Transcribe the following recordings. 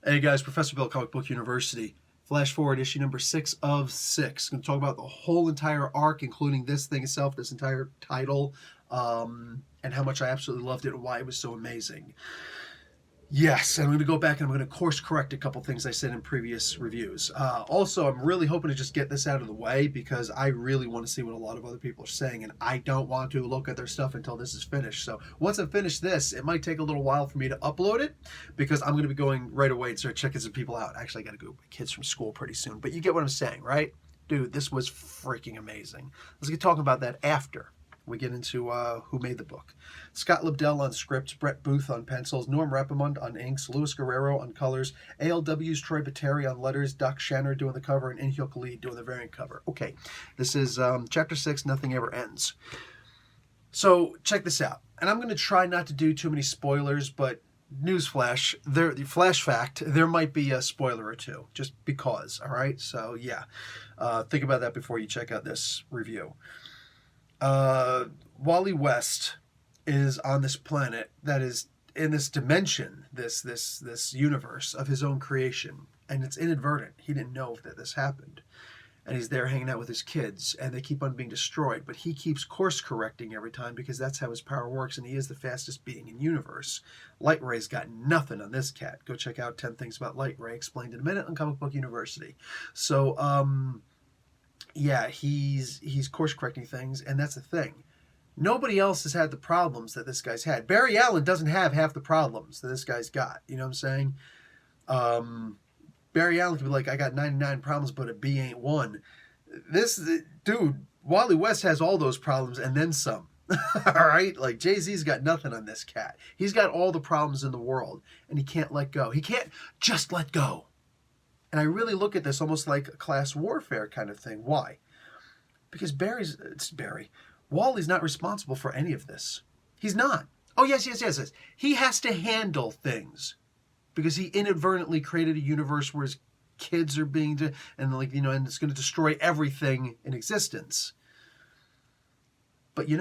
Hey guys, Professor Bill, Comic Book University. Flash forward issue number 6 of 6. I'm going to talk about the whole entire arc, including this thing itself, this entire title, and how much I absolutely loved it and why it was so amazing. Yes, and I'm going to go back and I'm going to course correct a couple things I said in previous reviews. Also, I'm really hoping to just get this out of the way because I really want to see what a lot of other people are saying, and I don't want to look at their stuff until this is finished. So once I finish this, it might take a little while for me to upload it because I'm going to be going right away and start checking some people out. Actually, I got to go with my kids from school pretty soon, but you get what I'm saying, right? Dude, this was freaking amazing. Let's get talking about that after we get into who made the book. Scott Lobdell on scripts, Brett Booth on pencils, Norm Rapamund on inks, Louis Guerrero on colors, ALW's Troy Bateri on letters, Doc Shanner doing the cover, and Inhyuk Khalid doing the variant cover. Okay, this is Chapter 6, Nothing Ever Ends. So check this out. And I'm going to try not to do too many spoilers, but newsflash, flash fact, there might be a spoiler or two, just because, all right? So yeah, think about that before you check out this review. Wally West is on this planet that is in this dimension, this universe of his own creation, and it's inadvertent. He didn't know that this happened, and he's there hanging out with his kids, and they keep on being destroyed. But he keeps course correcting every time because that's how his power works, and he is the fastest being in the universe. Light Ray's got nothing on this cat. Go check out 10 Things About Light Ray explained in a minute on Comic Book University. So yeah, he's course correcting things, and that's the thing. Nobody else has had the problems that this guy's had. Barry Allen doesn't have half the problems that this guy's got. You know what I'm saying? Barry Allen could be like, I got 99 problems, but a B ain't one. This dude, Wally West has all those problems and then some. All right? Like, Jay-Z's got nothing on this cat. He's got all the problems in the world, and he can't let go. He can't just let go. And I really look at this almost like a class warfare kind of thing. Why? Because Wally's not responsible for any of this. He's not. Oh, yes. He has to handle things because he inadvertently created a universe where his kids are being, and it's going to destroy everything in existence. But he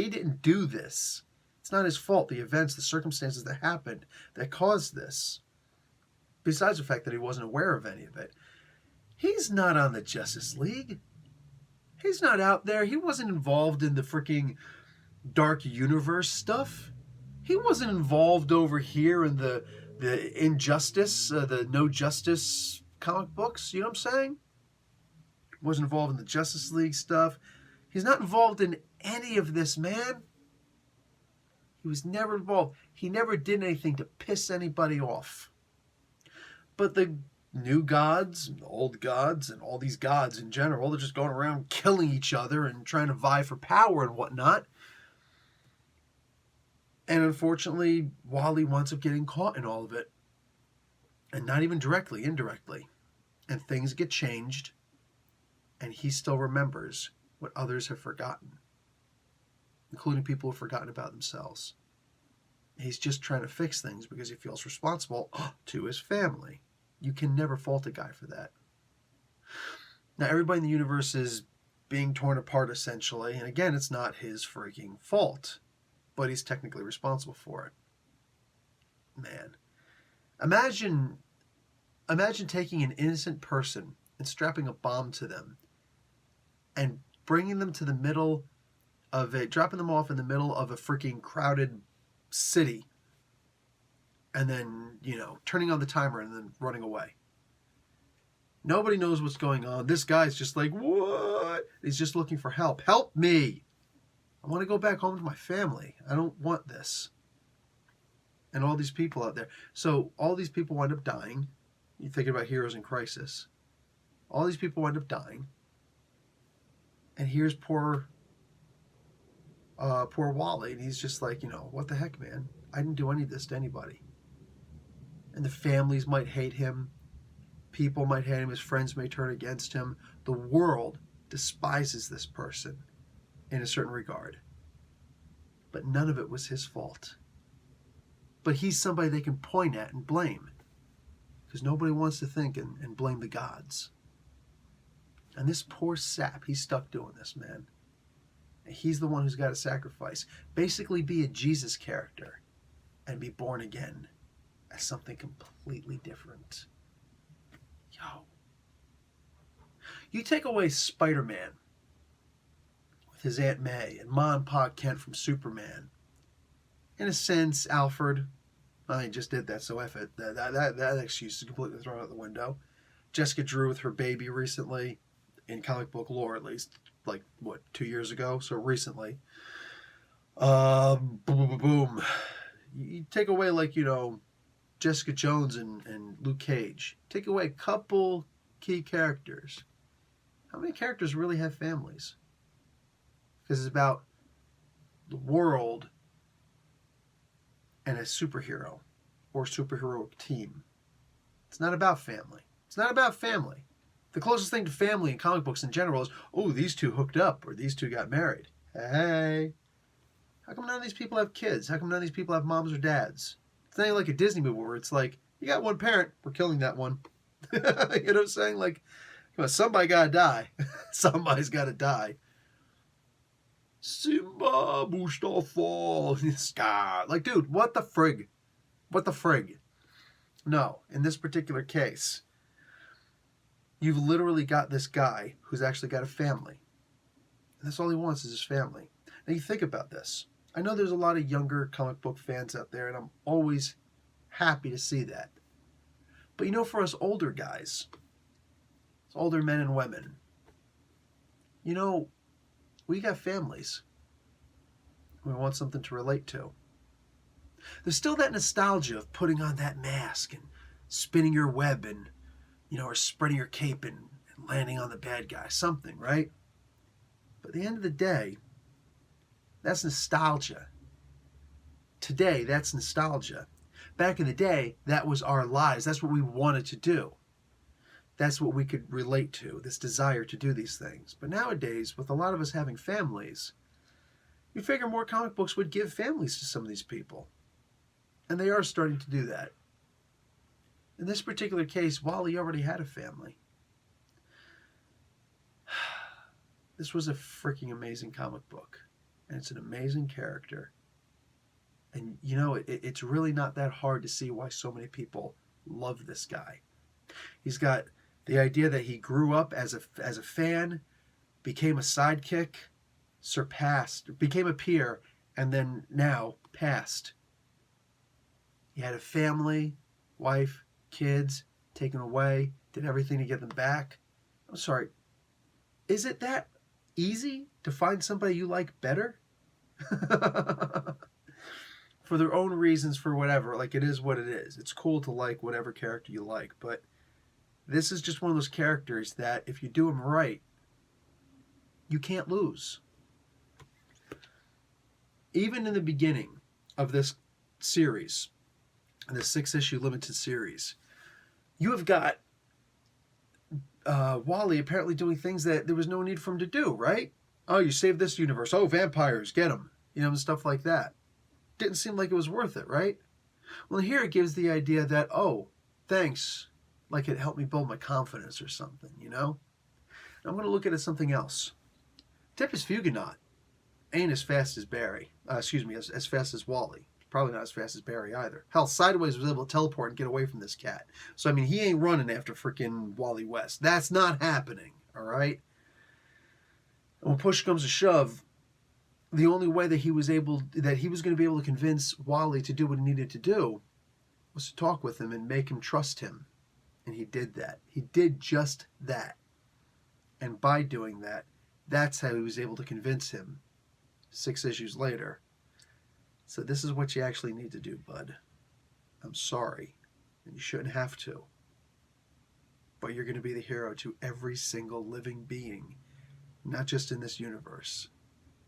didn't do this. It's not his fault. The events, the circumstances that happened that caused this. Besides the fact that he wasn't aware of any of it. He's not on the Justice League. He's not out there. He wasn't involved in the freaking Dark Universe stuff. He wasn't involved over here in the Injustice, the No Justice comic books. You know what I'm saying? He wasn't involved in the Justice League stuff. He's not involved in any of this, man. He was never involved. He never did anything to piss anybody off. But the new gods, and the old gods, and all these gods in general, they're just going around killing each other and trying to vie for power and whatnot. And unfortunately, Wally winds up getting caught in all of it. And not even directly, indirectly. And things get changed, and he still remembers what others have forgotten, including people who have forgotten about themselves. He's just trying to fix things because he feels responsible to his family. You can never fault a guy for that. Now, everybody in the universe is being torn apart, essentially. And again, it's not his freaking fault. But he's technically responsible for it. Man. Imagine taking an innocent person and strapping a bomb to them. And bringing them to the middle of dropping them off in the middle of a freaking crowded city. And then, turning on the timer and then running away. Nobody knows what's going on. This guy's just like, what? He's just looking for help. Help me. I want to go back home to my family. I don't want this. And all these people out there. So all these people wind up dying. You're thinking about heroes in crisis. All these people wind up dying. And here's poor Wally. And he's just like, what the heck, man? I didn't do any of this to anybody. And the families might hate him. People might hate him. His friends may turn against him. The world despises this person in a certain regard. But none of it was his fault. But he's somebody they can point at and blame. Because nobody wants to think and blame the gods. And this poor sap, he's stuck doing this, man. He's the one who's got to sacrifice. Basically be a Jesus character and be born again. as something completely different. Yo. You take away Spider-Man with his Aunt May and Ma and Pa Kent from Superman. In a sense, Alfred, well, he just did that, so F it. That excuse is completely thrown out the window. Jessica Drew with her baby recently, in comic book lore at least, like, 2 years ago? So recently. Boom, boom, boom, boom. You take away, like, Jessica Jones and Luke Cage. Take away a couple key characters. How many characters really have families? Because it's about the world and a superhero or superheroic team. It's not about family. It's not about family. The closest thing to family in comic books in general is, oh, these two hooked up or these two got married. Hey. How come none of these people have kids? How come none of these people have moms or dads? It's not like a Disney movie where it's like, you got one parent, we're killing that one. You know what I'm saying? Like, somebody gotta die. Somebody's gotta die. Simba, Mustafa, Scar. Like, dude, what the frig? What the frig? No, in this particular case, you've literally got this guy who's actually got a family. And that's all he wants is his family. Now you think about this. I know there's a lot of younger comic book fans out there, and I'm always happy to see that. But for us older guys, older men and women, we got families. We want something to relate to. There's still that nostalgia of putting on that mask and spinning your web and, or spreading your cape and landing on the bad guy. Something, right? But at the end of the day, that's nostalgia. Today, that's nostalgia. Back in the day, that was our lives. That's what we wanted to do. That's what we could relate to, this desire to do these things. But nowadays, with a lot of us having families, you figure more comic books would give families to some of these people. And they are starting to do that. In this particular case, Wally already had a family. This was a freaking amazing comic book. And it's an amazing character. And, it's really not that hard to see why so many people love this guy. He's got the idea that he grew up as a fan, became a sidekick, became a peer, and then now passed. He had a family, wife, kids, taken away, did everything to get them back. I'm sorry, is it that easy to find somebody you like better? For their own reasons, for whatever, like, it is what it is. It's cool to like whatever character you like, but this is just one of those characters that if you do them right, you can't lose. Even in the beginning of this series, this 6-issue limited series, you have got Wally apparently doing things that there was no need for him to do, right? Oh, you saved this universe. Oh, vampires, get them. And stuff like that. Didn't seem like it was worth it, right? Well, here it gives the idea that, oh, thanks. Like it helped me build my confidence or something, I'm going to look at it as something else. Tempest Fugonaut ain't as fast as Barry. As fast as Wally. Probably not as fast as Barry either. Hell, Sideways was able to teleport and get away from this cat. So, he ain't running after freaking Wally West. That's not happening, all right? And when push comes to shove, the only way that he was going to be able to convince Wally to do what he needed to do was to talk with him and make him trust him. And he did that. He did just that. And by doing that, that's how he was able to convince him 6 issues later. So this is what you actually need to do, bud. I'm sorry. And you shouldn't have to. But you're going to be the hero to every single living being. Not just in this universe.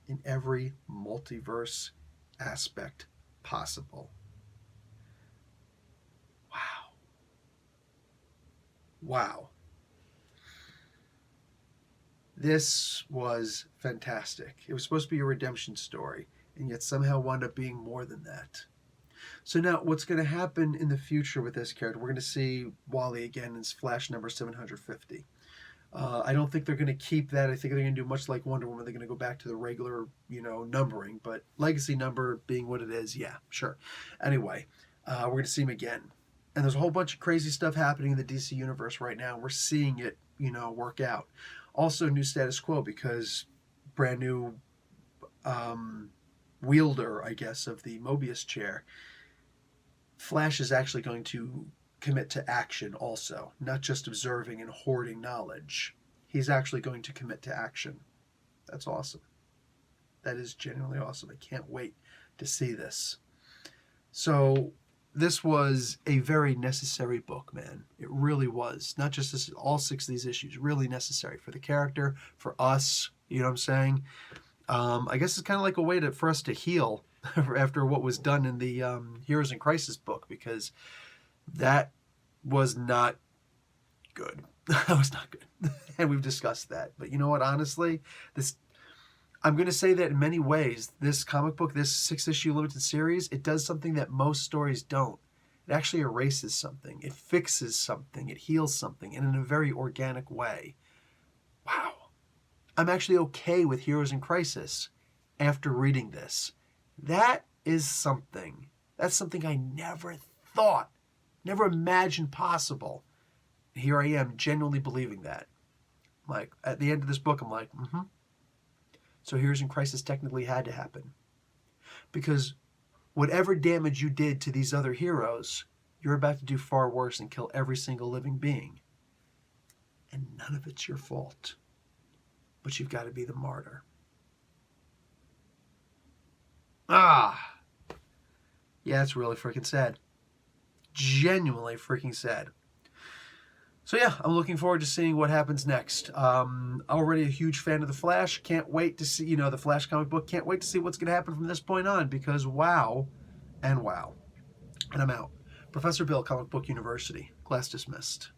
In every multiverse aspect possible. Wow. Wow. This was fantastic. It was supposed to be a redemption story, and yet somehow wound up being more than that. So now, what's going to happen in the future with this character? We're going to see Wally again in Flash number 750. I don't think they're going to keep that. I think they're going to do much like Wonder Woman. They're going to go back to the regular, numbering. But legacy number being what it is, yeah, sure. Anyway, We're going to see him again. And there's a whole bunch of crazy stuff happening in the DC universe right now. We're seeing it, work out. Also, new status quo because brand new wielder, I guess, of the Mobius chair. Flash is actually going to commit to action also, not just observing and hoarding knowledge. He's actually going to commit to action. That's awesome. That is genuinely awesome. I can't wait to see this. So this was a very necessary book, man. It really was. Not just this, all 6 of these issues, really necessary for the character, for us, you know what I'm saying? I guess it's kind of like a way for us to heal after what was done in the Heroes in Crisis book, because that was not good. That was not good. And we've discussed that. But you know what, honestly, I'm going to say that in many ways, this comic book, this 6-issue limited series, it does something that most stories don't. It actually erases something. It fixes something. It heals something, and in a very organic way. Wow. I'm actually okay with Heroes in Crisis after reading this. That is something. That's something I never thought, never imagined possible. Here I am, genuinely believing that. Like, at the end of this book, I'm like, So Heroes in Crisis technically had to happen. Because whatever damage you did to these other heroes, you're about to do far worse and kill every single living being. And none of it's your fault. But you've got to be the martyr. Yeah, it's really freaking sad. Genuinely freaking sad. So yeah, I'm looking forward to seeing what happens next. Already a huge fan of The Flash. Can't wait to see, the Flash comic book. Can't wait to see what's going to happen from this point on, because wow and wow. And I'm out. Professor Bill, Comic Book University. Class dismissed.